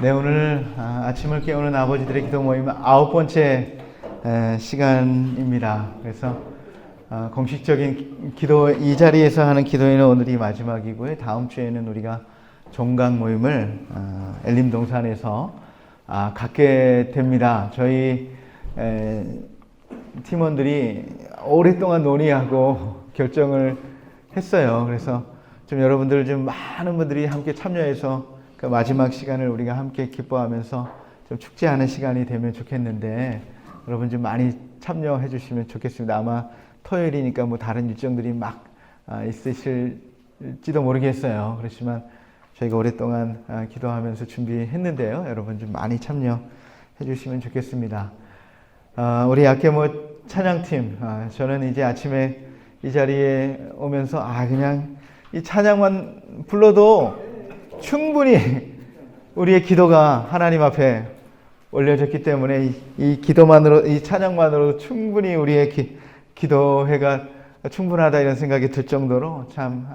네, 오늘 아침을 깨우는 아버지들의 기도 모임 9번째 시간입니다. 그래서 공식적인 기도 이 자리에서 하는 기도회는 오늘이 마지막이고요. 다음 주에는 우리가 종강 모임을 엘림동산에서 갖게 됩니다. 저희 팀원들이 오랫동안 논의하고 결정을 했어요. 그래서 좀 여러분들 좀 많은 분들이 함께 참여해서 그 마지막 시간을 우리가 함께 기뻐하면서 좀 축제하는 시간이 되면 좋겠는데 여러분 좀 많이 참여해 주시면 좋겠습니다. 아마 토요일이니까 뭐 다른 일정들이 막 있으실지도 모르겠어요. 그렇지만 저희가 오랫동안 기도하면서 준비했는데요. 여러분 좀 많이 참여해 주시면 좋겠습니다. 우리 약계모 찬양팀, 저는 이제 아침에 이 자리에 오면서 그냥 이 찬양만 불러도 충분히 우리의 기도가 하나님 앞에 올려졌기 때문에 이 기도만으로, 이 찬양만으로도 충분히 우리의 기도회가 충분하다 이런 생각이 들 정도로 참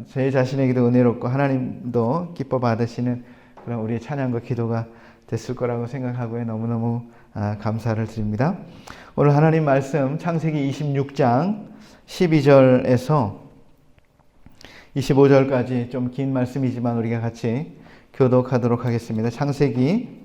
제 자신에게도 은혜롭고 하나님도 기뻐 받으시는 그런 우리의 찬양과 기도가 됐을 거라고 생각하고요. 너무너무 감사를 드립니다. 오늘 하나님 말씀 창세기 26장 12절에서 25절까지 좀 긴 말씀이지만 우리가 같이 교독하도록 하겠습니다. 창세기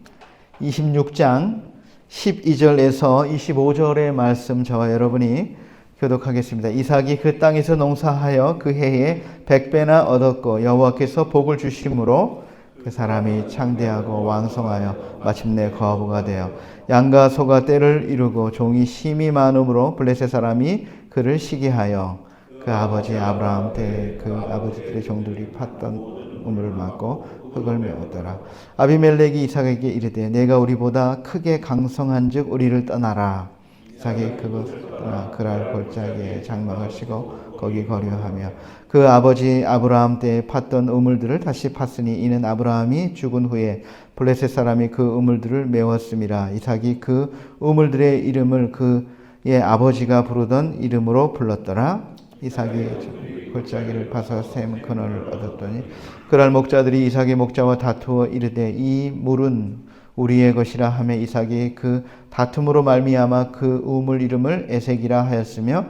26장 12절에서 25절의 말씀 저와 여러분이 교독하겠습니다. 이삭이 그 땅에서 농사하여 그 해에 100배나 얻었고 여호와께서 복을 주심으로 그 사람이 창대하고 왕성하여 마침내 거부가 되어 양과 소가 떼를 이루고 종이 심이 많음으로 블레셋 사람이 그를 시기하여 그 아버지 아브라함 때 그 아버지들의 종들이 팠던 우물을 막고 흙을 메웠더라. 아비멜렉이 이삭에게 이르되 내가 우리보다 크게 강성한즉 우리를 떠나라. 이삭이 그곳을 떠나 그랄 골짜기에 장막을 치고 거기 거류하며 그 아버지 아브라함 때 팠던 우물들을 다시 팠으니 이는 아브라함이 죽은 후에 블레셋 사람이 그 우물들을 메웠음이라. 이삭이 그 우물들의 이름을 그의 아버지가 부르던 이름으로 불렀더라. 이삭이 골짜기를 파서 샘 근원을 얻었더니 그날 목자들이 이삭의 목자와 다투어 이르되 이 물은 우리의 것이라 하며 이삭이 그 다툼으로 말미암아 그 우물 이름을 에색이라 하였으며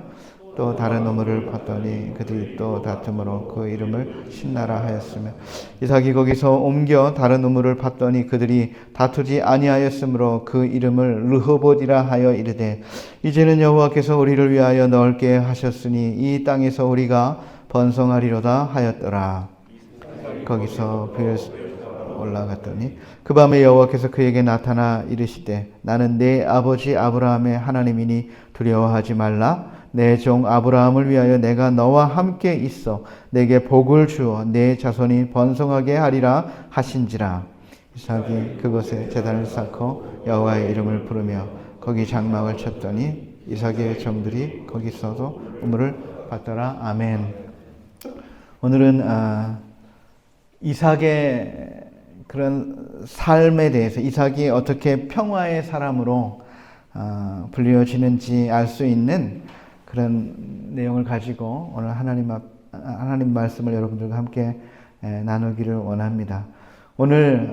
또 다른 우물을 봤더니 그들이 또 다툼으로 그 이름을 신나라 하였으며 이삭이 거기서 옮겨 다른 우물을 봤더니 그들이 다투지 아니하였으므로 그 이름을 르호봇이라 하여 이르되 이제는 여호와께서 우리를 위하여 넓게 하셨으니 이 땅에서 우리가 번성하리로다 하였더라. 거기서 올라갔더니 그 밤에 여호와께서 그에게 나타나 이르시되 나는 내 아버지 아브라함의 하나님이니 두려워하지 말라. 내 종 아브라함을 위하여 내가 너와 함께 있어 내게 복을 주어 내 자손이 번성하게 하리라 하신지라. 이삭이 그곳에 제단을 쌓고 여호와의 이름을 부르며 거기 장막을 쳤더니 이삭의 종들이 거기서도 우물을 받더라. 아멘. 오늘은 이삭의 그런 삶에 대해서, 이삭이 어떻게 평화의 사람으로 불려지는지 알 수 있는 그런 내용을 가지고 오늘 하나님 말씀을 여러분들과 함께 나누기를 원합니다. 오늘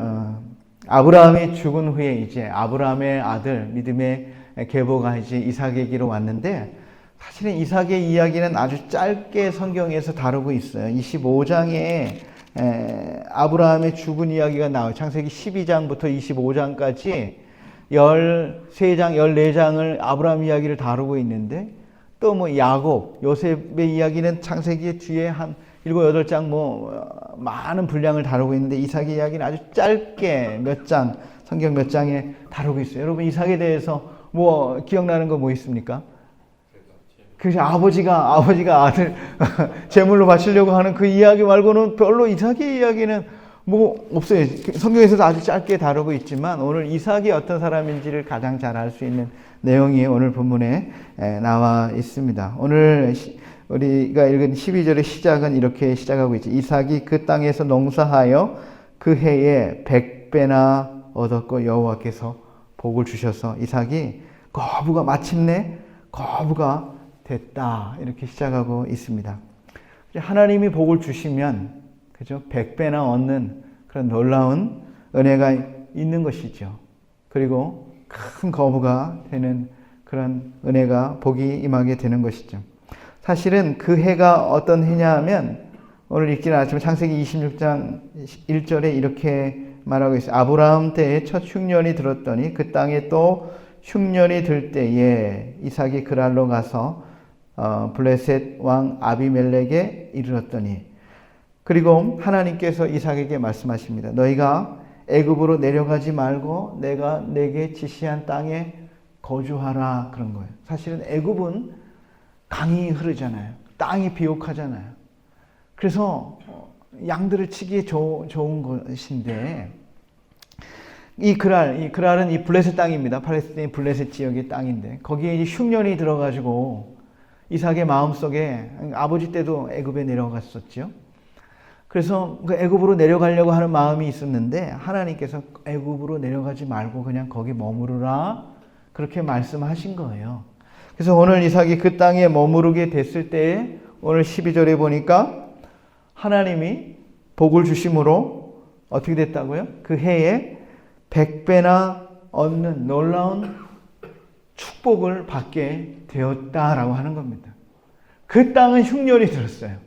아브라함이 죽은 후에 이제 아브라함의 아들, 믿음의 계보가 이제 이삭에게로 왔는데, 사실은 이삭의 이야기는 아주 짧게 성경에서 다루고 있어요. 25장에 아브라함의 죽은 이야기가 나와요. 창세기 12장부터 25장까지 13장, 14장을 아브라함 이야기를 다루고 있는데, 또 뭐 야곱, 요셉의 이야기는 창세기 뒤에 한 7, 8장 많은 분량을 다루고 있는데, 이삭의 이야기는 아주 짧게 몇 장, 성경 몇 장에 다루고 있어요. 여러분, 이삭에 대해서 기억나는 거 뭐 있습니까? 그래서 아버지가 아들 제물로 바치려고 하는 그 이야기 말고는 별로 이삭의 이야기는 없어요. 성경에서도 아주 짧게 다루고 있지만, 오늘 이삭이 어떤 사람인지를 가장 잘 알 수 있는 내용이 오늘 본문에 나와 있습니다. 오늘 우리가 읽은 12절의 시작은 이렇게 시작하고 있죠. 이삭이 그 땅에서 농사하여 그 해에 100배나 얻었고 여호와께서 복을 주셔서 이삭이 마침내 거부가 됐다. 이렇게 시작하고 있습니다. 하나님이 복을 주시면, 그죠? 100배나 얻는 그런 놀라운 은혜가 있는 것이죠. 그리고 큰 거부가 되는 그런 은혜가, 복이 임하게 되는 것이죠. 사실은 그 해가 어떤 해냐 하면, 오늘 읽지는 않았지만 창세기 26장 1절에 이렇게 말하고 있어요. 아브라함 때에 첫 흉년이 들었더니 그 땅에 또 흉년이 들 때에 이삭이 그랄로 가서 블레셋 왕 아비멜렉에 이르렀더니, 그리고 하나님께서 이삭에게 말씀하십니다. 너희가 애굽으로 내려가지 말고 내가 내게 지시한 땅에 거주하라. 그런 거예요. 사실은 애굽은 강이 흐르잖아요. 땅이 비옥하잖아요. 그래서 양들을 치기에 좋은 것인데, 이 그랄은 이 블레셋 땅입니다. 팔레스타인 블레셋 지역의 땅인데, 거기에 이제 흉년이 들어가지고 이삭의 마음속에, 아버지 때도 애굽에 내려갔었죠. 그래서 그 애굽으로 내려가려고 하는 마음이 있었는데, 하나님께서 애굽으로 내려가지 말고 그냥 거기 머무르라, 그렇게 말씀하신 거예요. 그래서 오늘 이삭이 그 땅에 머무르게 됐을 때에 오늘 12절에 보니까 하나님이 복을 주심으로 어떻게 됐다고요? 그 해에 100배나 얻는 놀라운 축복을 받게 되었다라고 하는 겁니다. 그 땅은 흉년이 들었어요.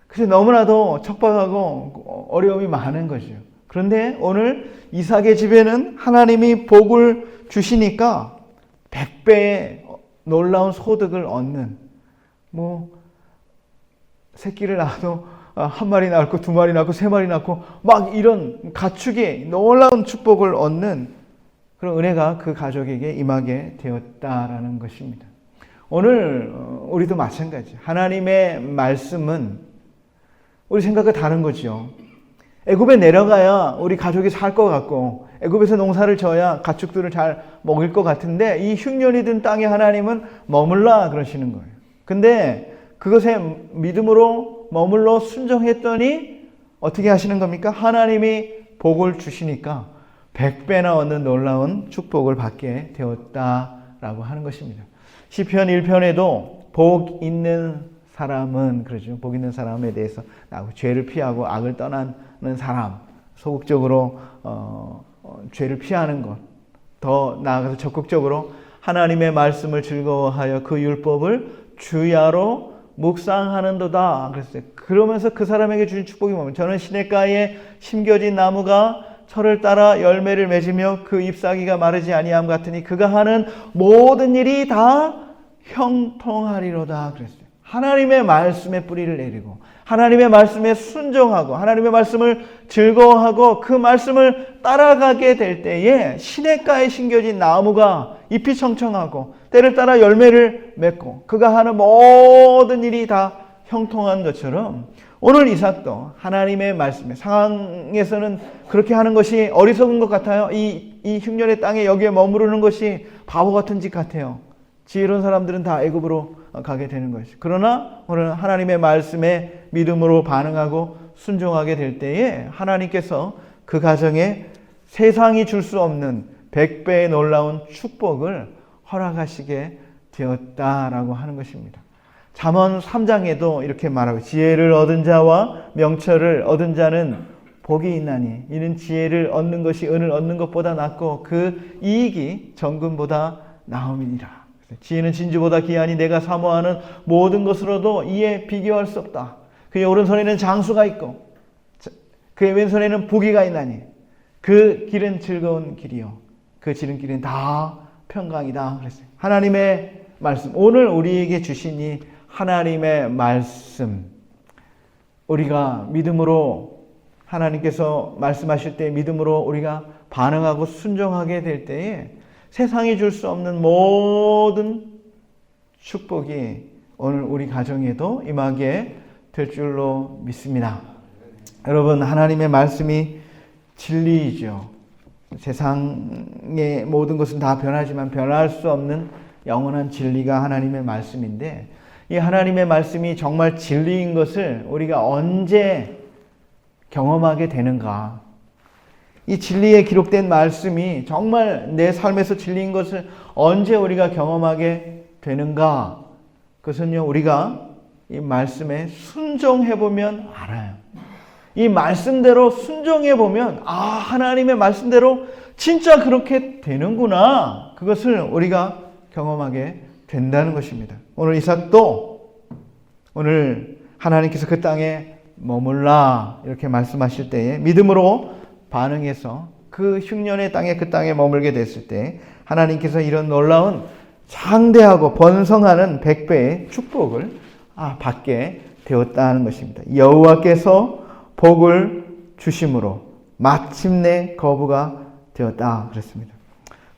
그래서 너무나도 척박하고 어려움이 많은 거죠. 그런데 오늘 이삭의 집에는 하나님이 복을 주시니까 100배의 놀라운 소득을 얻는, 새끼를 낳아도 한 마리 낳고 두 마리 낳고 세 마리 낳고 이런 가축의 놀라운 축복을 얻는 그런 은혜가 그 가족에게 임하게 되었다라는 것입니다. 오늘 우리도 마찬가지. 하나님의 말씀은 우리 생각과 다른 거죠. 애굽에 내려가야 우리 가족이 살 것 같고, 애굽에서 농사를 져야 가축들을 잘 먹일 것 같은데, 이 흉년이 든 땅에 하나님은 머물라 그러시는 거예요. 근데 그것에 믿음으로 머물러 순종했더니 어떻게 하시는 겁니까? 하나님이 복을 주시니까 100배나 얻는 놀라운 축복을 받게 되었다라고 하는 것입니다. 시편 1편에도 복 있는 사람은, 그러죠. 복 있는 사람에 대해서 죄를 피하고 악을 떠나는 사람, 소극적으로 죄를 피하는 것, 더 나아가서 적극적으로 하나님의 말씀을 즐거워하여 그 율법을 주야로 묵상하는도다 그랬어요. 그러면서 그 사람에게 주신 축복이 뭐냐면, 저는 시냇가에 심겨진 나무가 철을 따라 열매를 맺으며 그 잎사귀가 마르지 아니함 같으니 그가 하는 모든 일이 다 형통하리로다 그랬어요. 하나님의 말씀에 뿌리를 내리고 하나님의 말씀에 순종하고 하나님의 말씀을 즐거워하고 그 말씀을 따라가게 될 때에 시냇가에 심겨진 나무가 잎이 청청하고 때를 따라 열매를 맺고 그가 하는 모든 일이 다 형통한 것처럼 오늘 이삭도 하나님의 말씀에 상황에서는 그렇게 하는 것이 어리석은 것 같아요. 이 흉년의 땅에 여기에 머무르는 것이 바보 같은 짓 같아요. 지혜로운 사람들은 다 애굽으로 가게 되는 것이죠. 그러나 오늘 하나님의 말씀에 믿음으로 반응하고 순종하게 될 때에 하나님께서 그 가정에 세상이 줄 수 없는 100배의 놀라운 축복을 허락하시게 되었다라고 하는 것입니다. 잠언 3장에도 이렇게 말하고 지혜를 얻은 자와 명철을 얻은 자는 복이 있나니 이는 지혜를 얻는 것이 은을 얻는 것보다 낫고 그 이익이 정금보다 나음이니라. 지혜는 진주보다 귀하니 내가 사모하는 모든 것으로도 이에 비교할 수 없다. 그의 오른손에는 장수가 있고 그의 왼손에는 부귀가 있나니 그 길은 즐거운 길이요 그 지름길은 다 평강이다. 그랬어요. 하나님의 말씀, 오늘 우리에게 주신 이 하나님의 말씀, 우리가 믿음으로 하나님께서 말씀하실 때 믿음으로 우리가 반응하고 순종하게 될 때에 세상이 줄 수 없는 모든 축복이 오늘 우리 가정에도 임하게 될 줄로 믿습니다. 여러분, 하나님의 말씀이 진리이죠. 세상의 모든 것은 다 변하지만 변할 수 없는 영원한 진리가 하나님의 말씀인데 이 하나님의 말씀이 정말 진리인 것을 우리가 언제 경험하게 되는가? 이 진리에 기록된 말씀이 정말 내 삶에서 진리인 것을 언제 우리가 경험하게 되는가? 그것은요, 우리가 이 말씀에 순종해보면 알아요. 이 말씀대로 순종해보면, 하나님의 말씀대로 진짜 그렇게 되는구나. 그것을 우리가 경험하게 된다는 것입니다. 오늘 이삭도 오늘 하나님께서 그 땅에 머물라 이렇게 말씀하실 때에 믿음으로 반응해서 그 흉년의 땅에 그 땅에 머물게 됐을 때 하나님께서 이런 놀라운 장대하고 번성하는 100배의 축복을 받게 되었다는 것입니다. 여호와께서 복을 주심으로 마침내 거부가 되었다 그랬습니다.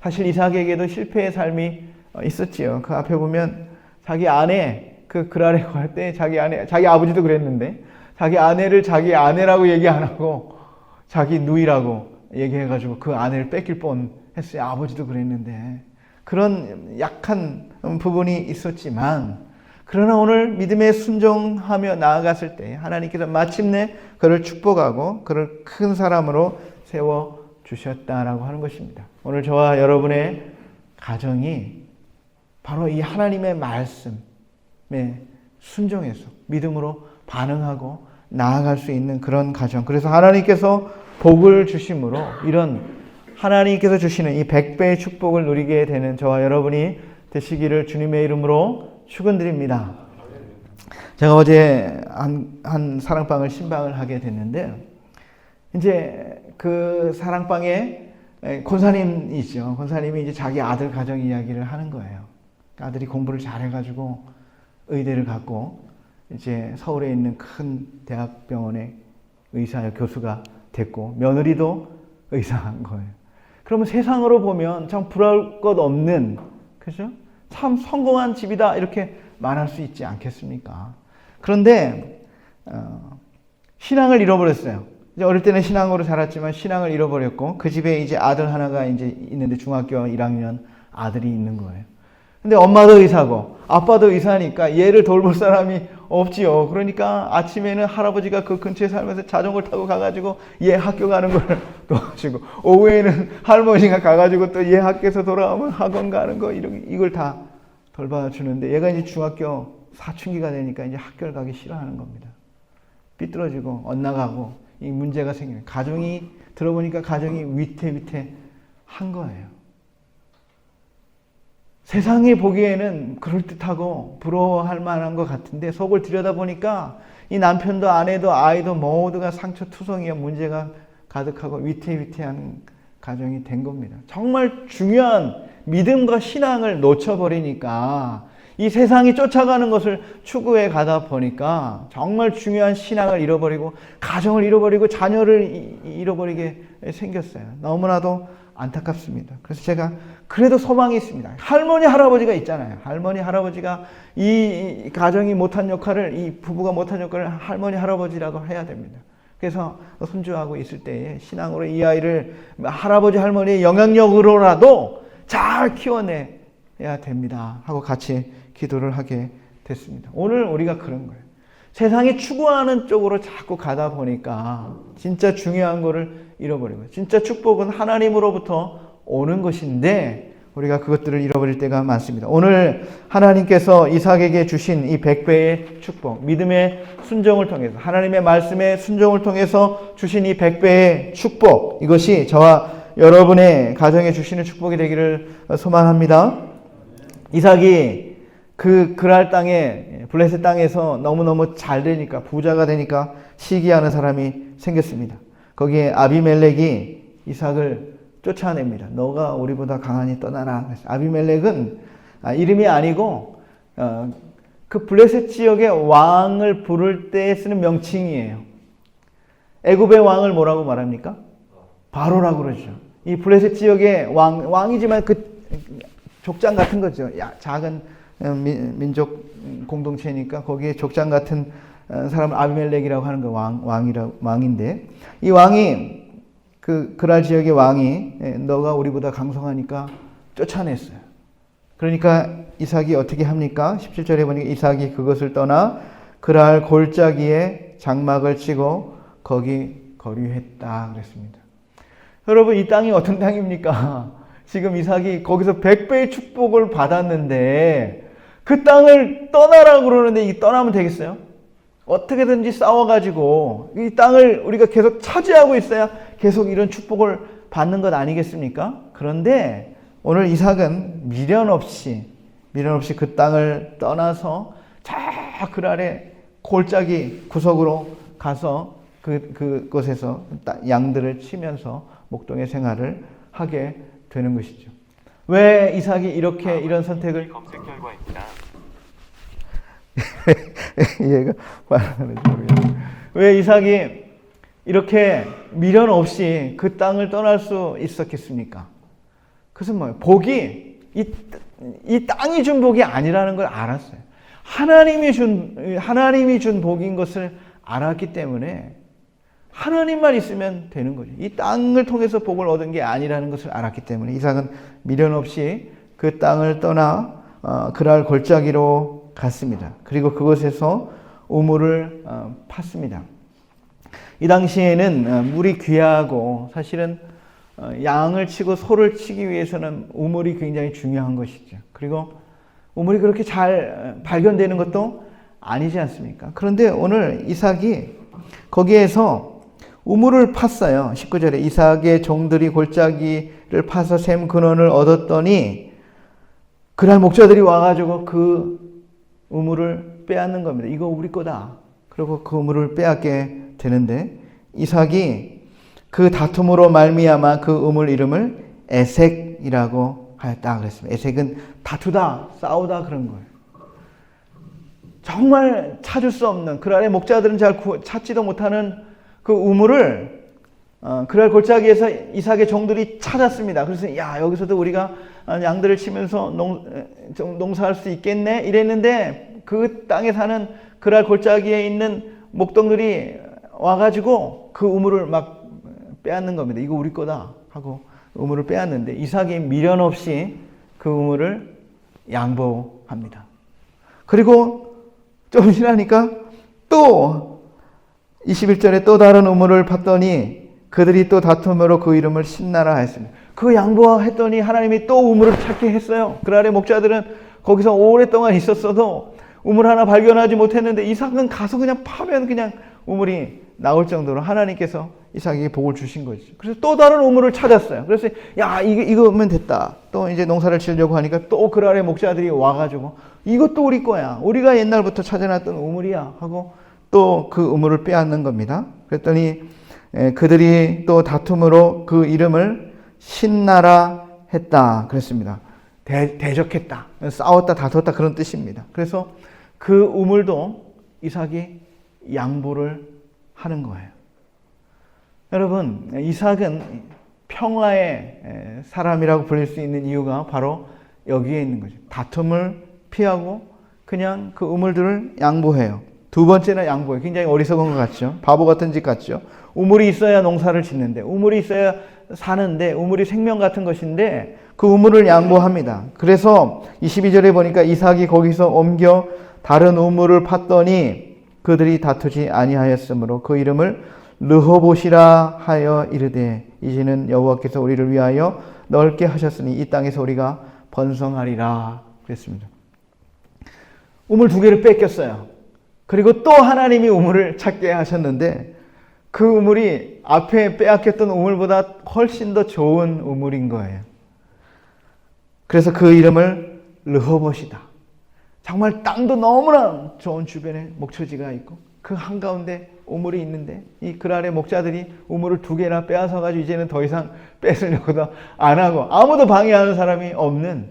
사실 이삭에게도 실패의 삶이 있었지요. 그 앞에 보면 자기 아내 그 그랄에 갈 때 자기 아버지도 그랬는데 자기 아내를 자기 아내라고 얘기 안 하고 자기 누이라고 얘기해가지고 그 아내를 뺏길 뻔했어요. 아버지도 그랬는데 그런 약한 부분이 있었지만 그러나 오늘 믿음에 순종하며 나아갔을 때 하나님께서 마침내 그를 축복하고 그를 큰 사람으로 세워주셨다라고 하는 것입니다. 오늘 저와 여러분의 가정이 바로 이 하나님의 말씀에 순종해서 믿음으로 반응하고 나아갈 수 있는 그런 가정. 그래서 하나님께서 복을 주심으로 이런 하나님께서 주시는 이 100배의 축복을 누리게 되는 저와 여러분이 되시기를 주님의 이름으로 축원드립니다. 제가 어제 한 사랑방을 신방을 하게 됐는데 이제 그 사랑방에 권사님이죠. 권사님이 이제 자기 아들 가정 이야기를 하는 거예요. 아들이 공부를 잘해가지고 의대를 갖고 이제 서울에 있는 큰 대학병원의 의사 교수가 됐고 며느리도 의사한 거예요. 그러면 세상으로 보면 참 부러울 것 없는, 그죠? 참 성공한 집이다 이렇게 말할 수 있지 않겠습니까? 그런데 신앙을 잃어버렸어요. 이제 어릴 때는 신앙으로 자랐지만 신앙을 잃어버렸고 그 집에 이제 아들 하나가 이제 있는데 중학교 1학년 아들이 있는 거예요. 근데 엄마도 의사고 아빠도 의사니까 얘를 돌볼 사람이 없지요. 그러니까 아침에는 할아버지가 그 근처에 살면서 자전거를 타고 가가지고 얘 학교 가는 걸 도와주고 오후에는 할머니가 가가지고 또 얘 학교에서 돌아오면 학원 가는 거 이걸 다 돌봐주는데 얘가 이제 중학교 사춘기가 되니까 이제 학교를 가기 싫어하는 겁니다. 삐뚤어지고 엇나가고 이 문제가 생기는 가정이 들어보니까 가정이 위태위태한 거예요. 세상이 보기에는 그럴듯하고 부러워할 만한 것 같은데 속을 들여다보니까 이 남편도 아내도 아이도 모두가 상처투성이와 문제가 가득하고 위태위태한 가정이 된 겁니다. 정말 중요한 믿음과 신앙을 놓쳐버리니까 이 세상이 쫓아가는 것을 추구해 가다 보니까 정말 중요한 신앙을 잃어버리고 가정을 잃어버리고 자녀를 잃어버리게 생겼어요. 너무나도 안타깝습니다. 그래서 제가 그래도 소망이 있습니다. 할머니 할아버지가 있잖아요. 할머니 할아버지가 이 가정이 못한 역할을, 이 부부가 못한 역할을 할머니 할아버지라고 해야 됩니다. 그래서 손주하고 있을 때에 신앙으로 이 아이를 할아버지 할머니의 영향력으로라도 잘 키워내야 됩니다 하고 같이 기도를 하게 됐습니다. 오늘 우리가 그런 거예요. 세상이 추구하는 쪽으로 자꾸 가다 보니까 진짜 중요한 거를 잃어버리고, 진짜 축복은 하나님으로부터 오는 것인데 우리가 그것들을 잃어버릴 때가 많습니다. 오늘 하나님께서 이삭에게 주신 이 100배의 축복, 믿음의 순종을 통해서, 하나님의 말씀의 순종을 통해서 주신 이 100배의 축복, 이것이 저와 여러분의 가정에 주시는 축복이 되기를 소망합니다. 이삭이 그 그랄 땅에, 블레셋 땅에서 너무너무 잘 되니까, 부자가 되니까 시기하는 사람이 생겼습니다. 거기에 아비멜렉이 이삭을 쫓아냅니다. 너가 우리보다 강하니 떠나라. 아비멜렉은 이름이 아니고 그 블레셋 지역의 왕을 부를 때 쓰는 명칭이에요. 애굽의 왕을 뭐라고 말합니까? 바로라고 그러죠. 이 블레셋 지역의 왕이지만 그 족장 같은 거죠. 작은 민족 공동체니까 거기에 족장 같은 사람을 아비멜렉이라고 하는 거, 왕인데, 이 왕이 그랄 지역의 왕이 너가 우리보다 강성하니까 쫓아냈어요. 그러니까 이삭이 어떻게 합니까? 17절에 보니까 이삭이 그것을 떠나 그랄 골짜기에 장막을 치고 거기 거류했다 그랬습니다. 여러분, 이 땅이 어떤 땅입니까? 지금 이삭이 거기서 100배의 축복을 받았는데 그 땅을 떠나라고 그러는데 이 떠나면 되겠어요? 어떻게든지 싸워가지고 이 땅을 우리가 계속 차지하고 있어야 계속 이런 축복을 받는 것 아니겠습니까? 그런데 오늘 이삭은 미련 없이 그 땅을 떠나서 저 그랄의 골짜기 구석으로 가서 그곳에서 양들을 치면서 목동의 생활을 하게 되는 것이죠. 왜 이삭이 이런 선택을? 검색 결과입니다. 얘가 말하는지 모르겠어요. 왜 이삭이 이렇게 미련 없이 그 땅을 떠날 수 있었겠습니까? 그것은 뭐예요? 복이 이 땅이 준 복이 아니라는 걸 알았어요. 하나님이 준 복인 것을 알았기 때문에 하나님만 있으면 되는 거죠. 이 땅을 통해서 복을 얻은 게 아니라는 것을 알았기 때문에 이삭은 미련 없이 그 땅을 떠나 그랄 골짜기로 갔습니다. 그리고 그곳에서 우물을 팠습니다. 이 당시에는 물이 귀하고 사실은 양을 치고 소를 치기 위해서는 우물이 굉장히 중요한 것이죠. 그리고 우물이 그렇게 잘 발견되는 것도 아니지 않습니까? 그런데 오늘 이삭이 거기에서 우물을 팠어요. 19절에 이삭의 종들이 골짜기를 파서 샘 근원을 얻었더니 그날 목자들이 와가지고 그 우물을 빼앗는 겁니다. 이거 우리 거다. 그리고 그 우물을 빼앗게 되는데 이삭이 그 다툼으로 말미암아 그 우물 이름을 에색이라고 하였다 그랬습니다. 에색은 다투다, 싸우다 그런 거예요. 정말 찾을 수 없는, 그랄의 목자들은 잘 찾지도 못하는 그 우물을 그랄 골짜기에서 이삭의 종들이 찾았습니다. 그래서 여기서도 우리가 양들을 치면서 농사할 수 있겠네 이랬는데 그 땅에 사는 그랄 골짜기에 있는 목동들이 와가지고 그 우물을 막 빼앗는 겁니다. 이거 우리 거다 하고 우물을 빼앗는데 이삭이 미련 없이 그 우물을 양보합니다. 그리고 좀 지나니까 또 21절에 또 다른 우물을 팠더니 그들이 또 다툼으로 그 이름을 신나라 했습니다. 그 양보했더니 하나님이 또 우물을 찾게 했어요. 그날의 목자들은 거기서 오랫동안 있었어도 우물 하나 발견하지 못했는데 이삭은 가서 그냥 파면 그냥 우물이 나올 정도로 하나님께서 이삭에게 복을 주신 거죠. 그래서 또 다른 우물을 찾았어요. 그래서 이거면 됐다. 또 이제 농사를 지으려고 하니까 또 그날의 목자들이 와가지고 이것도 우리 거야. 우리가 옛날부터 찾아놨던 우물이야 하고 또 그 우물을 빼앗는 겁니다. 그랬더니 그들이 또 다툼으로 그 이름을 신나라 했다 그랬습니다. 대적했다, 싸웠다, 다퉜다 그런 뜻입니다. 그래서 그 우물도 이삭이 양보를 하는 거예요. 여러분, 이삭은 평화의 사람이라고 불릴 수 있는 이유가 바로 여기에 있는 거죠. 다툼을 피하고 그냥 그 우물들을 양보해요. 두 번째는 양보해요. 굉장히 어리석은 것 같죠. 바보 같은 짓 같죠. 우물이 있어야 농사를 짓는데, 우물이 있어야 사는데, 우물이 생명 같은 것인데 그 우물을 양보합니다. 그래서 22절에 보니까 이삭이 거기서 옮겨 다른 우물을 팠더니 그들이 다투지 아니하였으므로 그 이름을 르호봇이라 하여 이르되 이제는 여호와께서 우리를 위하여 넓게 하셨으니 이 땅에서 우리가 번성하리라 그랬습니다. 우물 두 개를 뺏겼어요. 그리고 또 하나님이 우물을 찾게 하셨는데 그 우물이 앞에 빼앗겼던 우물보다 훨씬 더 좋은 우물인 거예요. 그래서 그 이름을 르호봇이다. 정말 땅도 너무나 좋은 주변에 목초지가 있고 그 한가운데 우물이 있는데 이 그 아래 목자들이 우물을 두 개나 빼앗아 가지고 이제는 더 이상 뺏으려고도 안 하고 아무도 방해하는 사람이 없는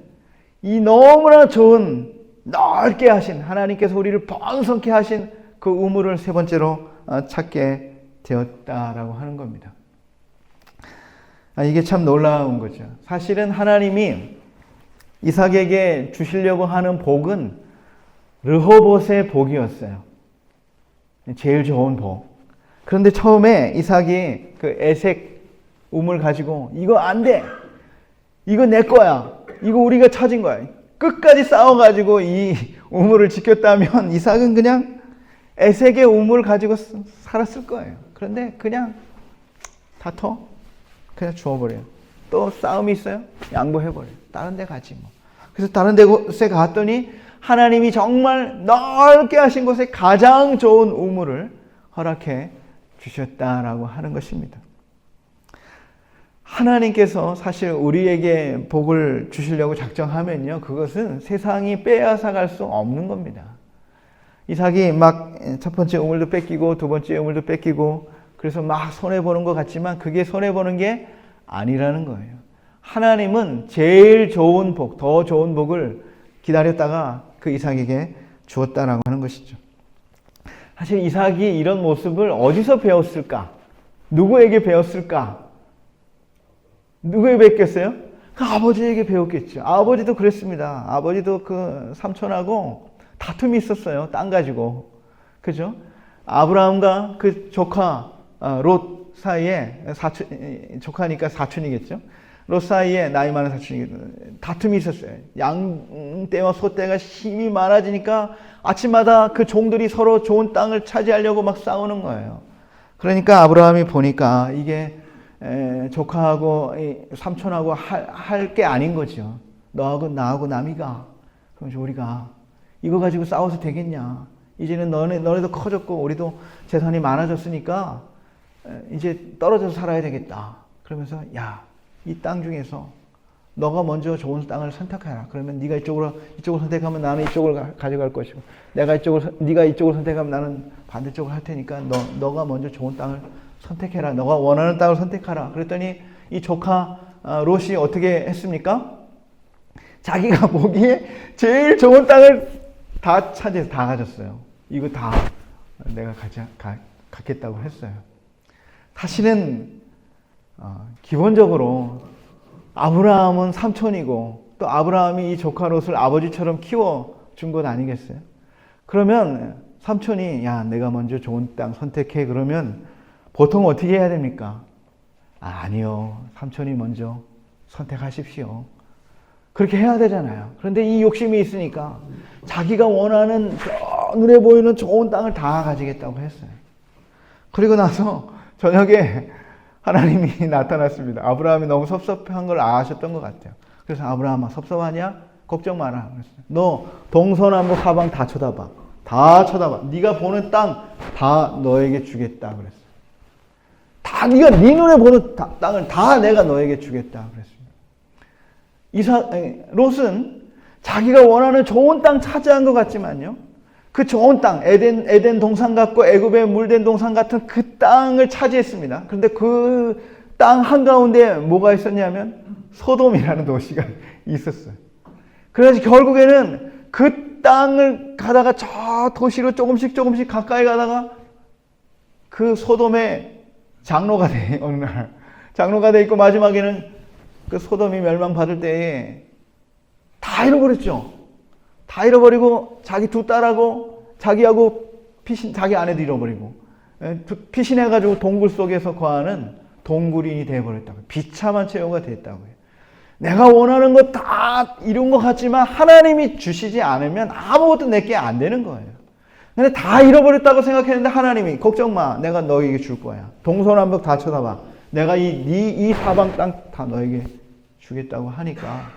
이 너무나 좋은 넓게 하신 하나님께서 우리를 번성케 하신 그 우물을 세 번째로 찾게 되었다라고 하는 겁니다. 이게 참 놀라운 거죠. 사실은 하나님이 이삭에게 주시려고 하는 복은 르호봇의 복이었어요. 제일 좋은 복. 그런데 처음에 이삭이 그 에색 우물 가지고 이거 안 돼. 이거 내 거야. 이거 우리가 찾은 거야. 끝까지 싸워가지고 이 우물을 지켰다면 이삭은 그냥 에색의 우물 가지고 살았을 거예요. 그런데 그냥 다퉈. 그냥 주워버려요. 또 싸움이 있어요? 양보해버려요. 다른 데 가지 뭐. 그래서 다른 곳에 갔더니 하나님이 정말 넓게 하신 곳에 가장 좋은 우물을 허락해 주셨다라고 하는 것입니다. 하나님께서 사실 우리에게 복을 주시려고 작정하면요, 그것은 세상이 빼앗아 갈 수 없는 겁니다. 이삭이 막 첫 번째 우물도 뺏기고 두 번째 우물도 뺏기고 그래서 막 손해보는 것 같지만 그게 손해보는 게 아니라는 거예요. 하나님은 제일 좋은 복, 더 좋은 복을 기다렸다가 그 이삭에게 주었다라고 하는 것이죠. 사실 이삭이 이런 모습을 어디서 배웠을까? 누구에게 배웠을까? 누구에게 배웠겠어요? 그 아버지에게 배웠겠죠. 아버지도 그랬습니다. 아버지도 그 삼촌하고 다툼이 있었어요. 땅 가지고. 그죠? 아브라함과 그 조카 롯 사이에 조카니까 사촌이겠죠. 롯 사이에 나이 많은 사촌이 다툼이 있었어요. 양떼와 소떼가 힘이 많아지니까 아침마다 그 종들이 서로 좋은 땅을 차지하려고 막 싸우는 거예요. 그러니까 아브라함이 보니까 이게 조카하고 삼촌하고 할 게 아닌 거죠. 너하고 나하고 남이가 그럼 우리가 이거 가지고 싸워서 되겠냐. 이제는 너네도 커졌고 우리도 재산이 많아졌으니까 이제 떨어져서 살아야 되겠다. 그러면서 야, 이 땅 중에서 너가 먼저 좋은 땅을 선택해라. 그러면 네가 이쪽을 선택하면 나는 이쪽을 가져갈 것이고 네가 이쪽을 선택하면 나는 반대쪽을 할 테니까 너가 먼저 좋은 땅을 선택해라. 너가 원하는 땅을 선택하라. 그랬더니 이 조카 롯이 어떻게 했습니까? 자기가 보기에 제일 좋은 땅을 다 차지해서 다 가졌어요. 이거 다 내가 갖겠다고 했어요. 사실은 기본적으로 아브라함은 삼촌이고 또 아브라함이 이 조카 롯을 아버지처럼 키워준 것 아니겠어요? 그러면 삼촌이 야 내가 먼저 좋은 땅 선택해 그러면 보통 어떻게 해야 됩니까? 아니요. 삼촌이 먼저 선택하십시오. 그렇게 해야 되잖아요. 그런데 이 욕심이 있으니까 자기가 원하는 눈에 보이는 좋은 땅을 다 가지겠다고 했어요. 그리고 나서 저녁에 하나님이 나타났습니다. 아브라함이 너무 섭섭한 걸 아셨던 것 같아요. 그래서 아브라함아 섭섭하냐? 걱정 마라. 그랬어요. 너 동서남북 사방 다 쳐다봐. 다 쳐다봐. 네가 보는 땅 다 너에게 주겠다 그랬어요. 다 네가 네 눈에 보는 땅을 다 내가 너에게 주겠다 그랬습니다. 롯은 자기가 원하는 좋은 땅 차지한 것 같지만요. 그 좋은 땅, 에덴 동산 같고 애굽의 물된 동산 같은 그 땅을 차지했습니다. 그런데 그 땅 한가운데 뭐가 있었냐면 소돔이라는 도시가 있었어요. 그래서 결국에는 그 땅을 가다가 저 도시로 조금씩 가까이 가다가 그 소돔의 장로가 돼. 어느 날 장로가 돼 있고 마지막에는 그 소돔이 멸망받을 때에 다 잃어버렸죠. 다 잃어버리고 자기 두 딸하고 자기하고 자기 아내도 잃어버리고 피신해가지고 동굴 속에서 거하는 동굴인이 되어버렸다고요. 비참한 처우가 됐다고요. 내가 원하는 거 다 이룬 것 같지만 하나님이 주시지 않으면 아무것도 내게 안 되는 거예요. 근데 다 잃어버렸다고 생각했는데 하나님이 걱정 마. 내가 너에게 줄 거야. 동서남북 다 쳐다봐. 내가 이 사방 땅 다 너에게 주겠다고 하니까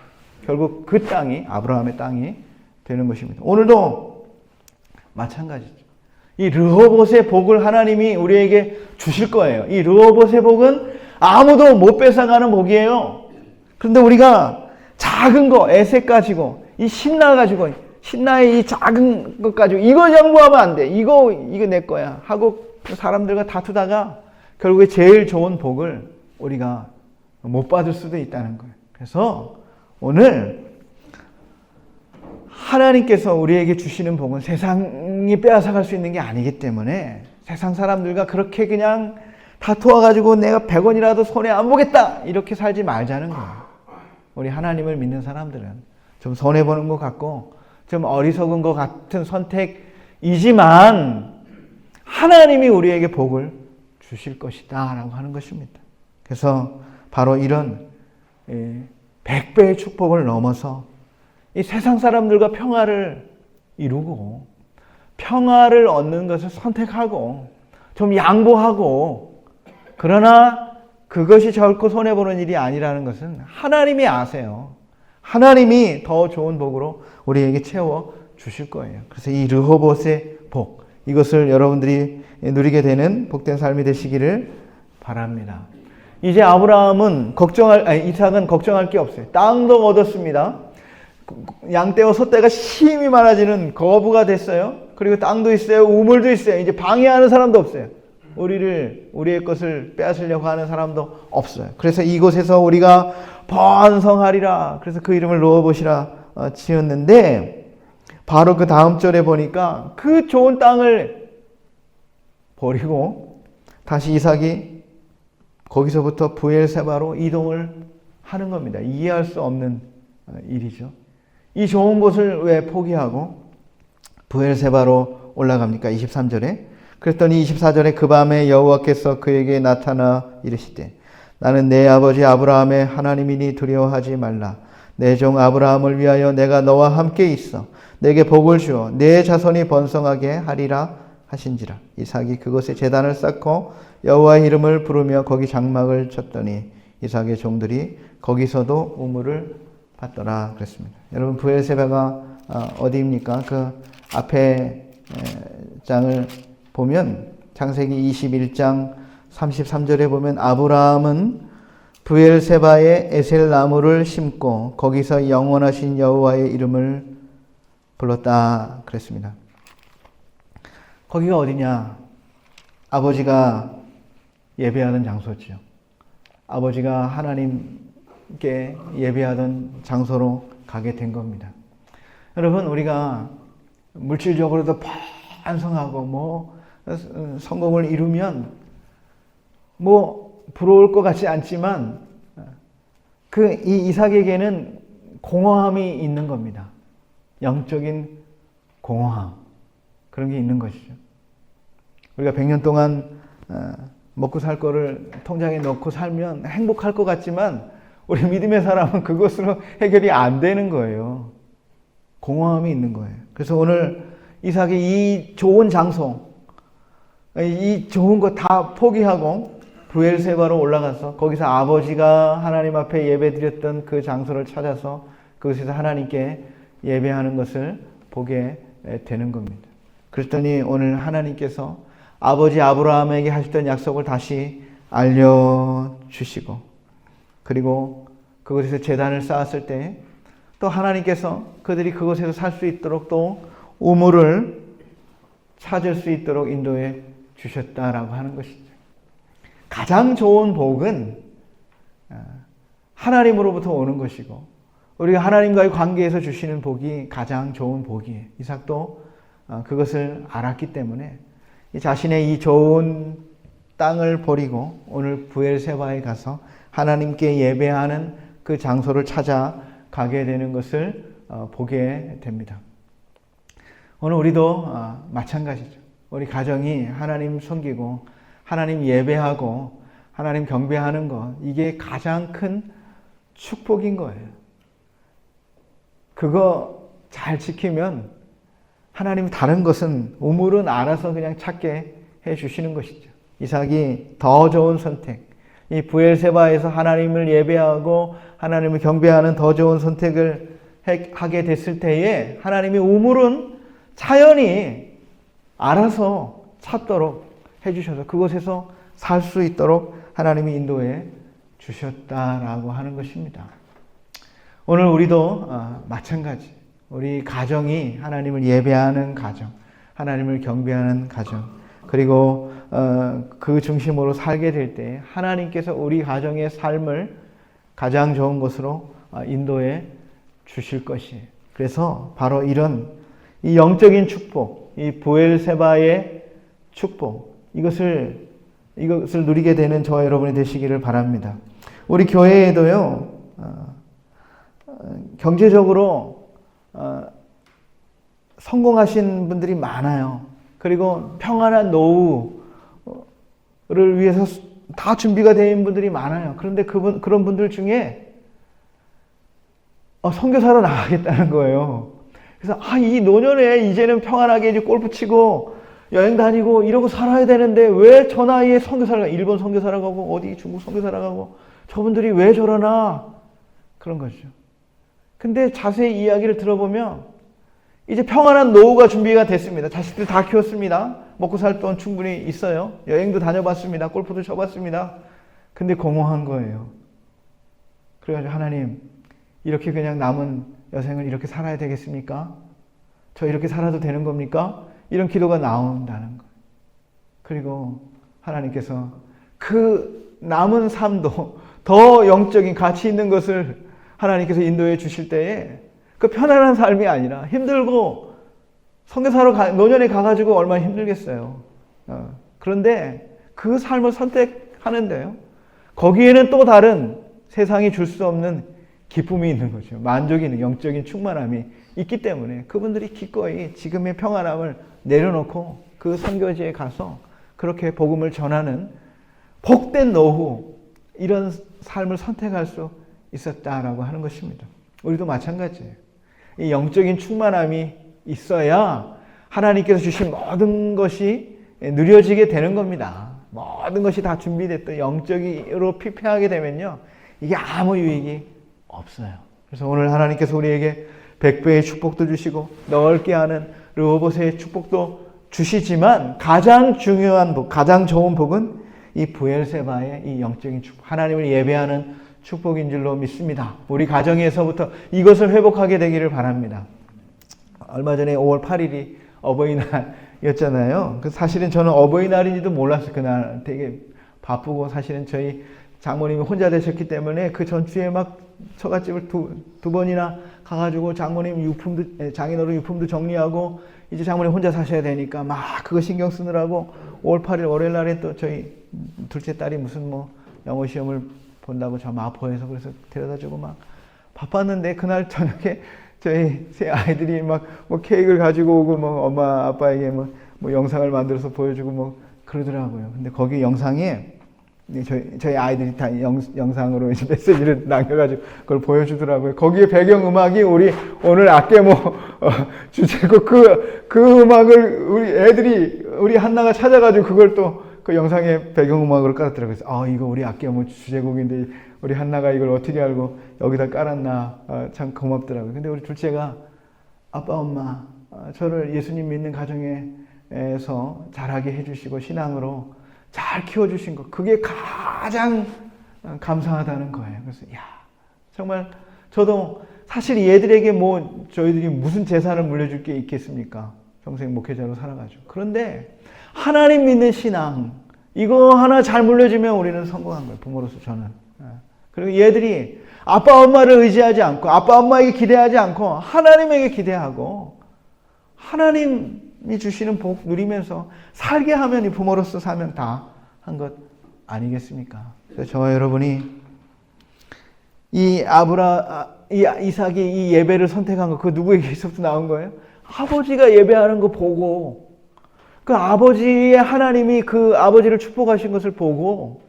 결국 그 땅이 아브라함의 땅이 되는 것입니다. 오늘도 마찬가지죠. 이 르호봇의 복을 하나님이 우리에게 주실 거예요. 이 르호봇의 복은 아무도 못 뺏어가는 복이에요. 그런데 우리가 작은 거 애색 가지고 이 신나 가지고 신나의 이 작은 것 가지고 이거 양보하면 안 돼. 이거 내 거야 하고 사람들과 다투다가 결국에 제일 좋은 복을 우리가 못 받을 수도 있다는 거예요. 그래서 오늘 하나님께서 우리에게 주시는 복은 세상이 빼앗아갈 수 있는 게 아니기 때문에 세상 사람들과 그렇게 그냥 다투어가지고 내가 100원이라도 손해 안 보겠다 이렇게 살지 말자는 거예요. 우리 하나님을 믿는 사람들은 좀 손해보는 것 같고 좀 어리석은 것 같은 선택이지만 하나님이 우리에게 복을 주실 것이다 라고 하는 것입니다. 그래서 바로 이런 100배의 축복을 넘어서 이 세상 사람들과 평화를 이루고 평화를 얻는 것을 선택하고 좀 양보하고 그러나 그것이 결코 손해보는 일이 아니라는 것은 하나님이 아세요. 하나님이 더 좋은 복으로 우리에게 채워 주실 거예요. 그래서 이 르호봇의 복 이것을 여러분들이 누리게 되는 복된 삶이 되시기를 바랍니다. 이제 이삭은 걱정할 게 없어요. 땅도 얻었습니다. 양떼와 소떼가 심히 많아지는 거부가 됐어요. 그리고 땅도 있어요. 우물도 있어요. 이제 방해하는 사람도 없어요. 우리의 것을 빼앗으려고 하는 사람도 없어요. 그래서 이곳에서 우리가 번성하리라. 그래서 그 이름을 르호봇이라 지었는데 바로 그 다음 절에 보니까 그 좋은 땅을 버리고 다시 이삭이 거기서부터 브엘세바로 이동을 하는 겁니다. 이해할 수 없는 일이죠. 이 좋은 곳을 왜 포기하고 브엘세바로 올라갑니까? 23절에. 그랬더니 24절에 그 밤에 여호와께서 그에게 나타나 이르시되 나는 내 아버지 아브라함의 하나님이니 두려워하지 말라. 내 종 아브라함을 위하여 내가 너와 함께 있어 내게 복을 주어 내 자손이 번성하게 하리라 하신지라. 이삭이 그곳에 제단을 쌓고 여호와의 이름을 부르며 거기 장막을 쳤더니 이삭의 종들이 거기서도 우물을 받더라 그랬습니다. 여러분 브엘세바가 어디입니까? 그 앞에 장을 보면 창세기 21장 33절에 보면 아브라함은 브엘세바에 에셀 나무를 심고 거기서 영원하신 여호와의 이름을 불렀다 그랬습니다. 거기가 어디냐? 아버지가 예배하던 장소죠. 아버지가 하나님께 예배하던 장소로 가게 된 겁니다. 여러분 우리가 물질적으로도 반성하고 성공을 이루면 부러울 것 같지 않지만 이 이삭에게는 공허함이 있는 겁니다. 영적인 공허함 그런 게 있는 것이죠. 우리가 100년 동안 먹고 살 거를 통장에 넣고 살면 행복할 것 같지만 우리 믿음의 사람은 그것으로 해결이 안 되는 거예요. 공허함이 있는 거예요. 그래서 오늘 이삭이 이 좋은 장소, 이 좋은 거 다 포기하고 브엘세바로 올라가서 거기서 아버지가 하나님 앞에 예배드렸던 그 장소를 찾아서 그곳에서 하나님께 예배하는 것을 보게 되는 겁니다. 그랬더니 오늘 하나님께서 아버지 아브라함에게 하셨던 약속을 다시 알려주시고 그리고 그곳에서 제단을 쌓았을 때 또 하나님께서 그들이 그곳에서 살 수 있도록 또 우물을 찾을 수 있도록 인도해 주셨다라고 하는 것이죠. 가장 좋은 복은 하나님으로부터 오는 것이고 우리가 하나님과의 관계에서 주시는 복이 가장 좋은 복이에요. 이삭도 그것을 알았기 때문에 자신의 이 좋은 땅을 버리고 오늘 부엘세바에 가서 하나님께 예배하는 그 장소를 찾아가게 되는 것을 보게 됩니다. 오늘 우리도 마찬가지죠. 우리 가정이 하나님 섬기고 하나님 예배하고 하나님 경배하는 것, 이게 가장 큰 축복인 거예요. 그거 잘 지키면 하나님 다른 것은 우물은 알아서 그냥 찾게 해주시는 것이죠. 이삭이 더 좋은 선택, 이 부엘세바에서 하나님을 예배하고 하나님을 경배하는 더 좋은 선택을 하게 됐을 때에 하나님의 우물은 자연히 알아서 찾도록 해주셔서 그곳에서 살 수 있도록 하나님이 인도해 주셨다라고 하는 것입니다. 오늘 우리도 마찬가지, 우리 가정이 하나님을 예배하는 가정, 하나님을 경배하는 가정, 그리고 그 중심으로 살게 될 때 하나님께서 우리 가정의 삶을 가장 좋은 것으로 인도해 주실 것이에요. 그래서 바로 이런 이 영적인 축복, 이 부엘세바의 축복, 이것을 누리게 되는 저와 여러분이 되시기를 바랍니다. 우리 교회에도요, 경제적으로 성공하신 분들이 많아요. 그리고 평안한 노후를 위해서 다 준비가 된 분들이 많아요. 그런데 그런 분들 중에 선교사로 나가겠다는 거예요. 그래서 이 노년에 이제는 평안하게 이제 골프 치고 여행 다니고 이러고 살아야 되는데 왜 저 나이에 선교사를 가고, 일본 선교사를 가고 어디 중국 선교사를 가고, 저분들이 왜 저러나, 그런 거죠. 근데 자세히 이야기를 들어보면 이제 평안한 노후가 준비가 됐습니다. 자식들 다 키웠습니다. 먹고 살 돈 충분히 있어요. 여행도 다녀봤습니다. 골프도 쳐봤습니다. 근데 공허한 거예요. 그래가지고 하나님, 이렇게 그냥 남은 여생을 이렇게 살아야 되겠습니까? 저 이렇게 살아도 되는 겁니까? 이런 기도가 나온다는 거예요. 그리고 하나님께서 그 남은 삶도 더 영적인 가치 있는 것을 하나님께서 인도해 주실 때에 그 편안한 삶이 아니라 힘들고 선교사로 노년에 가가지고 얼마나 힘들겠어요. 그런데 그 삶을 선택하는데요, 거기에는 또 다른 세상이 줄 수 없는 기쁨이 있는 거죠. 만족이 있는 영적인 충만함이 있기 때문에 그분들이 기꺼이 지금의 평안함을 내려놓고 그 선교지에 가서 그렇게 복음을 전하는 복된 노후, 이런 삶을 선택할 수 있었다라고 하는 것입니다. 우리도 마찬가지예요. 이 영적인 충만함이 있어야 하나님께서 주신 모든 것이 누려지게 되는 겁니다. 모든 것이 다 준비됐던 영적으로 피폐하게 되면요, 이게 아무 유익이 없어요. 그래서 오늘 하나님께서 우리에게 100배의 축복도 주시고 넓게 하는 르호보세의 축복도 주시지만 가장 중요한 복, 가장 좋은 복은 이 부엘세바의 이 영적인 축복, 하나님을 예배하는 축복인 줄로 믿습니다. 우리 가정에서부터 이것을 회복하게 되기를 바랍니다. 얼마 전에 5월 8일이 어버이날이었잖아요. 사실은 저는 어버이날인지도 몰랐어요. 그날 되게 바쁘고, 사실은 저희 장모님이 혼자 되셨기 때문에 그 전주에 막 처갓집을 두 번이나 가가지고 장모님 장인어른 유품도 정리하고, 이제 장모님 혼자 사셔야 되니까 막 그거 신경 쓰느라고 5월 8일 월요일 날에 또 저희 둘째 딸이 무슨 영어 시험을 본다고 저 마포에서, 그래서 데려다 주고 막 바빴는데, 그날 저녁에 저희 세 아이들이 막 케이크를 가지고 오고 엄마 아빠에게 영상을 만들어서 보여주고 그러더라고요. 근데 거기 영상에 저희 아이들이 다 영상으로 이제 메시지를 남겨가지고 그걸 보여주더라고요. 거기에 배경음악이 우리 오늘 아깨모 주제곡, 그 음악을 우리 한나가 찾아가지고 그걸 또 그 영상에 배경음악으로 깔았더라고요. 그래서 이거 우리 아깨모 주제곡인데 우리 한나가 이걸 어떻게 알고 여기다 깔았나, 참 고맙더라고요. 근데 우리 둘째가 아빠 엄마 저를 예수님 믿는 가정에서 자라게 해주시고 신앙으로 잘 키워주신 것, 그게 가장 감사하다는 거예요. 그래서 정말 저도 사실 얘들에게 저희들이 무슨 재산을 물려줄 게 있겠습니까? 평생 목회자로 살아가지고. 그런데 하나님 믿는 신앙, 이거 하나 잘 물려주면 우리는 성공한 거예요. 부모로서 저는. 그리고 얘들이 아빠 엄마를 의지하지 않고 아빠 엄마에게 기대하지 않고 하나님에게 기대하고 하나님이 주시는 복 누리면서 살게 하면 이 부모로서 사명 다 한 것 아니겠습니까? 그래서 저와 여러분이 이 이삭이 이 예배를 선택한 거, 그 누구에게서부터 나온 거예요? 아버지가 예배하는 거 보고, 그 아버지의 하나님이 그 아버지를 축복하신 것을 보고,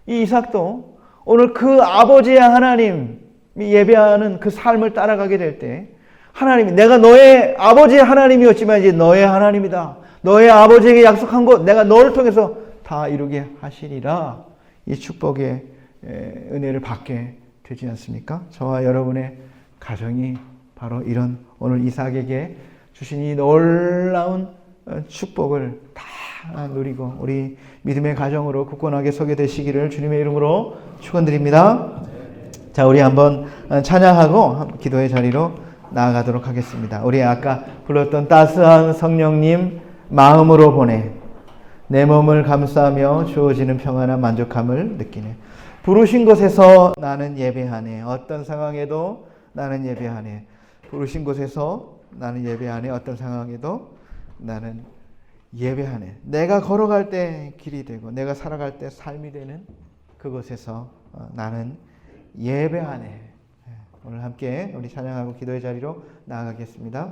이 이삭도 오늘 그 아버지의 하나님이 예배하는 그 삶을 따라가게 될 때, 하나님이 내가 너의 아버지의 하나님이었지만 이제 너의 하나님이다. 너의 아버지에게 약속한 것 내가 너를 통해서 다 이루게 하시리라. 이 축복의 은혜를 받게 되지 않습니까? 저와 여러분의 가정이 바로 이런 오늘 이삭에게 주신 이 놀라운 축복을 다 누리고 우리 믿음의 가정으로 굳건하게 서게 되시기를 주님의 이름으로 축원드립니다. 자, 우리 한번 찬양하고 기도의 자리로 나아가도록 하겠습니다. 우리 아까 불렀던 따스한 성령님 마음으로 보내 내 몸을 감싸며 주어지는 평안한 만족함을 느끼네. 부르신 곳에서 나는 예배하네. 어떤 상황에도 나는 예배하네. 부르신 곳에서 나는 예배하네. 어떤 상황에도 나는 예배하네. 내가 걸어갈 때 길이 되고 내가 살아갈 때 삶이 되는 그곳에서 나는 예배하네. 오늘 함께 우리 찬양하고 기도의 자리로 나아가겠습니다.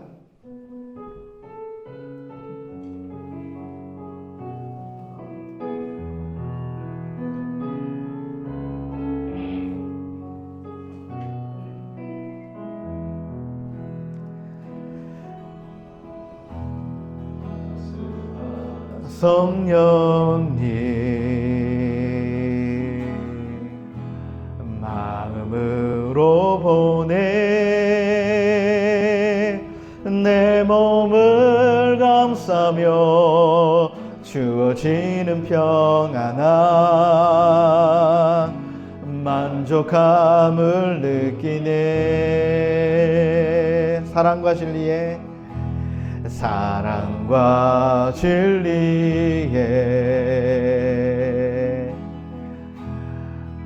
성령님 마음으로 보내 내 몸을 감싸며 주어지는 평안한 만족함을 느끼네. 사랑과 진리에 사랑과 진리에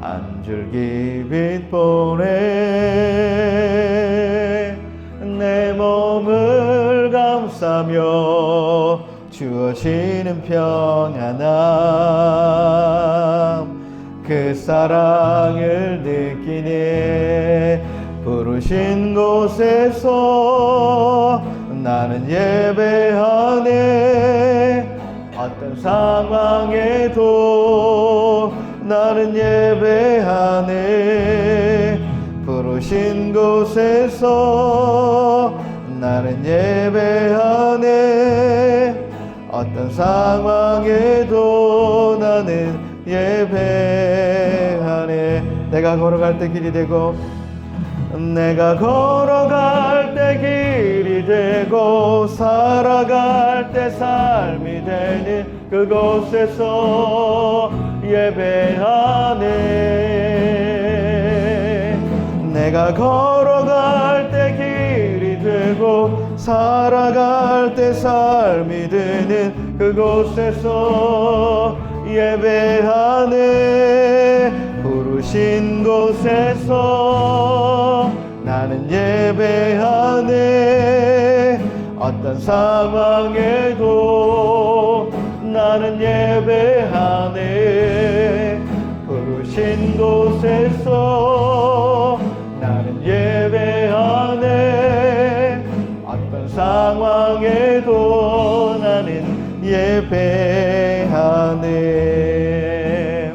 한 줄기 빛 보내 내 몸을 감싸며 주어지는 평안함 그 사랑을 느끼네. 부르신 곳에서 나는 예배하네. 어떤 상황에도 나는 예배하네. 부르신 곳에서 나는 예배하네. 어떤 상황에도 나는 예배하네. 내가 걸어갈 때 길이 되고 내가 걸어갈 때 길이 되고 살아갈 때 삶이 되는 그곳에서 예배하네. 내가 걸어갈 때 길이 되고 살아갈 때 삶이 되는 그곳에서 예배하네. 부르신 곳에서 나는 예배하네. 어떤 상황에도 나는 예배하네. 부르신 곳에서 나는 예배하네. 어떤 상황에도 나는 예배하네.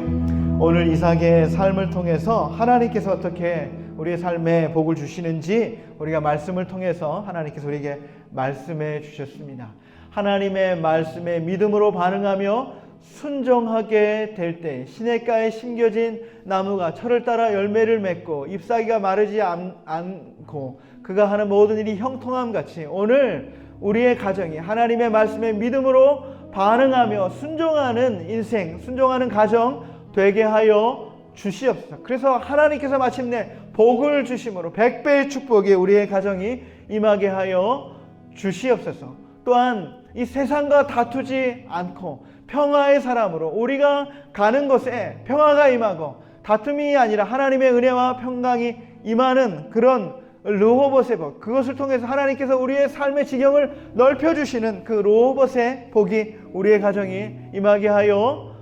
오늘 이삭의 삶을 통해서 하나님께서 어떻게 우리의 삶에 복을 주시는지 우리가 말씀을 통해서 하나님께서 우리에게 말씀해 주셨습니다. 하나님의 말씀에 믿음으로 반응하며 순종하게 될 때 시냇가에 심겨진 나무가 철을 따라 열매를 맺고 잎사귀가 마르지 않고 그가 하는 모든 일이 형통함 같이 오늘 우리의 가정이 하나님의 말씀에 믿음으로 반응하며 순종하는 인생, 순종하는 가정 되게 하여 주시옵소서. 그래서 하나님께서 마침내 복을 주심으로 100배의 축복이 우리의 가정이 임하게 하여 주시옵소서. 또한 이 세상과 다투지 않고 평화의 사람으로 우리가 가는 곳에 평화가 임하고 다툼이 아니라 하나님의 은혜와 평강이 임하는 그런 르호봇의 복, 그것을 통해서 하나님께서 우리의 삶의 지경을 넓혀주시는 그 르호봇의 복이 우리의 가정이 임하게 하여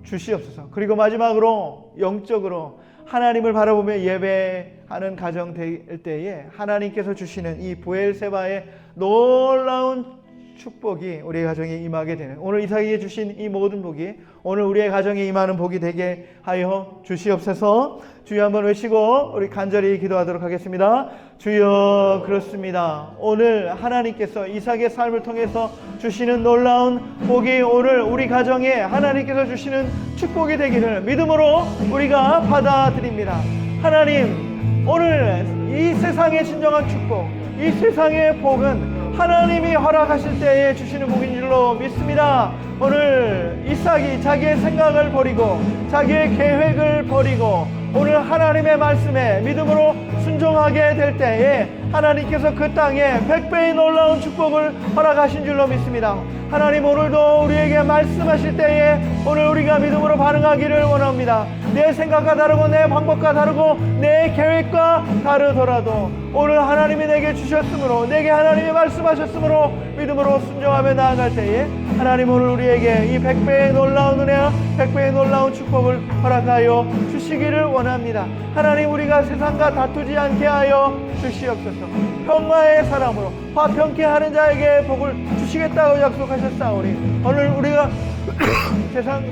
주시옵소서. 그리고 마지막으로 영적으로 하나님을 바라보며 예배하는 가정 될 때에 하나님께서 주시는 이 부엘세바의 놀라운 축복이 우리의 가정에 임하게 되는, 오늘 이삭에게 주신 이 모든 복이 오늘 우리의 가정에 임하는 복이 되게 하여 주시옵소서. 주여 한번 외치고 우리 간절히 기도하도록 하겠습니다. 주여, 그렇습니다. 오늘 하나님께서 이삭의 삶을 통해서 주시는 놀라운 복이 오늘 우리 가정에 하나님께서 주시는 축복이 되기를 믿음으로 우리가 받아들입니다. 하나님, 오늘 이 세상의 진정한 축복, 이 세상의 복은 하나님이 허락하실 때에 주시는 복인 줄로 믿습니다. 오늘 이삭이 자기의 생각을 버리고 자기의 계획을 버리고 오늘 하나님의 말씀에 믿음으로 순종하게 될 때에 하나님께서 그 땅에 100배의 놀라운 축복을 허락하신 줄로 믿습니다. 하나님, 오늘도 우리에게 말씀하실 때에 오늘 우리가 믿음으로 반응하기를 원합니다. 내 생각과 다르고 내 방법과 다르고 내 계획과 다르더라도 오늘 하나님이 내게 주셨으므로, 내게 하나님이 말씀하셨으므로 믿음으로 순종하며 나아갈 때에 하나님 오늘 우리에게 이 100배의 놀라운 은혜와 100배의 놀라운 축복을 허락하여 주시기를 원합니다. 하나님, 우리가 세상과 다투지 않게 하여 주시옵소서. 평화의 사람으로 화평케 하는 자에게 복을 주시겠다고 약속하셨사오니 오늘 우리가 세상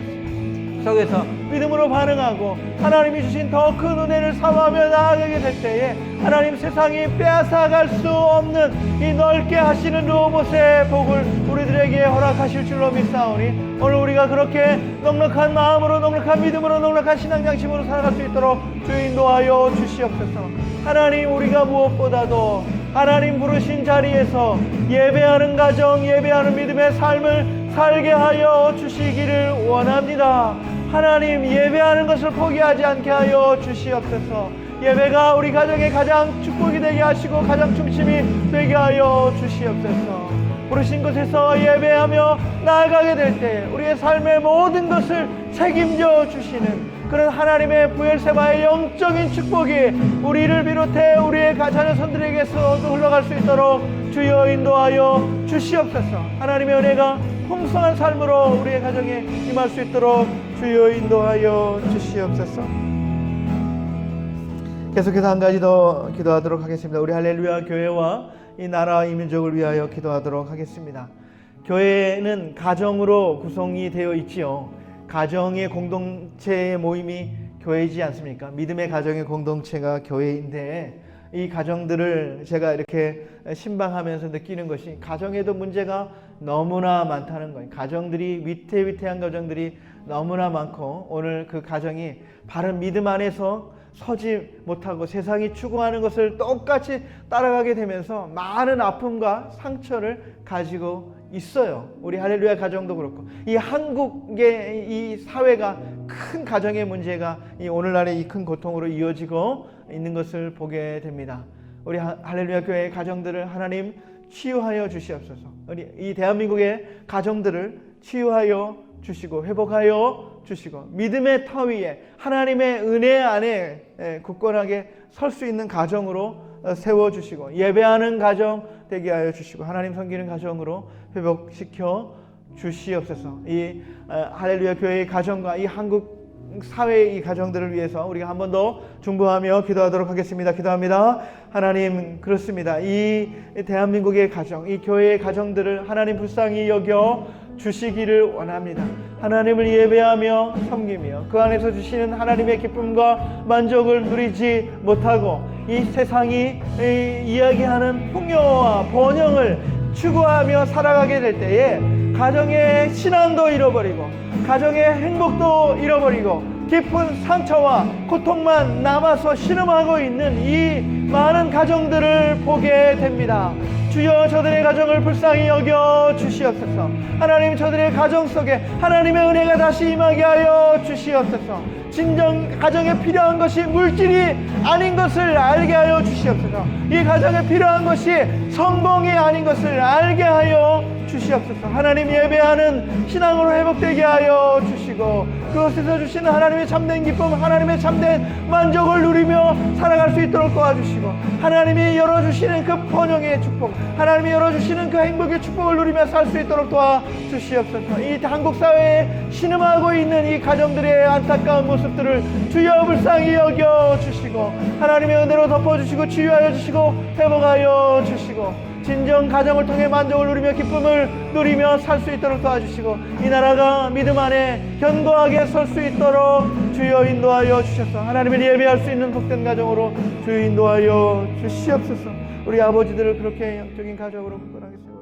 속에서 믿음으로 반응하고 하나님이 주신 더 큰 은혜를 사모하며 나아가게 될 때에 하나님, 세상이 빼앗아갈 수 없는 이 넓게 하시는 르호봇의 복을 우리들에게 허락하실 줄로 믿사오니 오늘 우리가 그렇게 넉넉한 마음으로, 넉넉한 믿음으로, 넉넉한 신앙장심으로 살아갈 수 있도록 주 인도하여 주시옵소서. 하나님, 우리가 무엇보다도 하나님 부르신 자리에서 예배하는 가정, 예배하는 믿음의 삶을 살게 하여 주시기를 원합니다. 하나님, 예배하는 것을 포기하지 않게 하여 주시옵소서. 예배가 우리 가정의 가장 축복이 되게 하시고 가장 중심이 되게 하여 주시옵소서. 부르신 곳에서 예배하며 나아가게 될 때 우리의 삶의 모든 것을 책임져 주시는 그런 하나님의 부엘세바의 영적인 축복이 우리를 비롯해 우리의 자녀손들에게서도 흘러갈 수 있도록 주여 인도하여 주시옵소서. 하나님의 은혜가 풍성한 삶으로 우리의 가정에 임할 수 있도록 주여 인도하여 주시옵소서. 계속해서 한 가지 더 기도하도록 하겠습니다. 우리 할렐루야 교회와 이 나라 이 민족을 위하여 기도하도록 하겠습니다. 교회는 가정으로 구성이 되어 있지요. 가정의 공동체의 모임이 교회이지 않습니까? 믿음의 가정의 공동체가 교회인데 이 가정들을 제가 이렇게 신방하면서 느끼는 것이 가정에도 문제가 너무나 많다는 거예요. 가정들이 위태위태한 가정들이 너무나 많고 오늘 그 가정이 바른 믿음 안에서 서지 못하고 세상이 추구하는 것을 똑같이 따라가게 되면서 많은 아픔과 상처를 가지고 있어요. 우리 할렐루야 가정도 그렇고 이 한국의 이 사회가 큰 가정의 문제가 이 오늘날의 이 큰 고통으로 이어지고 있는 것을 보게 됩니다. 우리 할렐루야 교회의 가정들을 하나님 치유하여 주시옵소서. 우리 이 대한민국의 가정들을 치유하여 주시고 회복하여 주시고 믿음의 터 위에 하나님의 은혜 안에 굳건하게 설 수 있는 가정으로 세워주시고 예배하는 가정 되게 하여 주시고 하나님 섬기는 가정으로 회복시켜 주시옵소서. 이 할렐루야 교회의 가정과 이 한국 사회의 이 가정들을 위해서 우리가 한 번 더 중보하며 기도하도록 하겠습니다. 기도합니다. 하나님, 그렇습니다. 이 대한민국의 가정, 이 교회의 가정들을 하나님 불쌍히 여겨 주시기를 원합니다. 하나님을 예배하며 섬기며 그 안에서 주시는 하나님의 기쁨과 만족을 누리지 못하고 이 세상이 이야기하는 풍요와 번영을 추구하며 살아가게 될 때에 가정의 신앙도 잃어버리고 가정의 행복도 잃어버리고 깊은 상처와 고통만 남아서 신음하고 있는 이 많은 가정들을 보게 됩니다. 주여, 저들의 가정을 불쌍히 여겨 주시옵소서. 하나님, 저들의 가정 속에 하나님의 은혜가 다시 임하게 하여 주시옵소서. 진정 가정에 필요한 것이 물질이 아닌 것을 알게 하여 주시옵소서. 이 가정에 필요한 것이 성공이 아닌 것을 알게 하여 주시옵소서. 주시옵소서. 하나님 예배하는 신앙으로 회복되게 하여 주시고 그것에서 주시는 하나님의 참된 기쁨, 하나님의 참된 만족을 누리며 살아갈 수 있도록 도와주시고 하나님이 열어주시는 그 번영의 축복, 하나님이 열어주시는 그 행복의 축복을 누리며 살 수 있도록 도와주시옵소서. 이 한국 사회에 신음하고 있는 이 가정들의 안타까운 모습들을 주여 불쌍히 여겨주시고 하나님의 은혜로 덮어주시고 치유하여 주시고 회복하여 주시고 진정 가정을 통해 만족을 누리며 기쁨을 누리며 살 수 있도록 도와주시고 이 나라가 믿음 안에 견고하게 설 수 있도록 주여 인도하여 주셔서 하나님을 예배할 수 있는 복된 가정으로 주여 인도하여 주시옵소서. 우리 아버지들을 그렇게 영적인 가족으로 구원하겠습니다.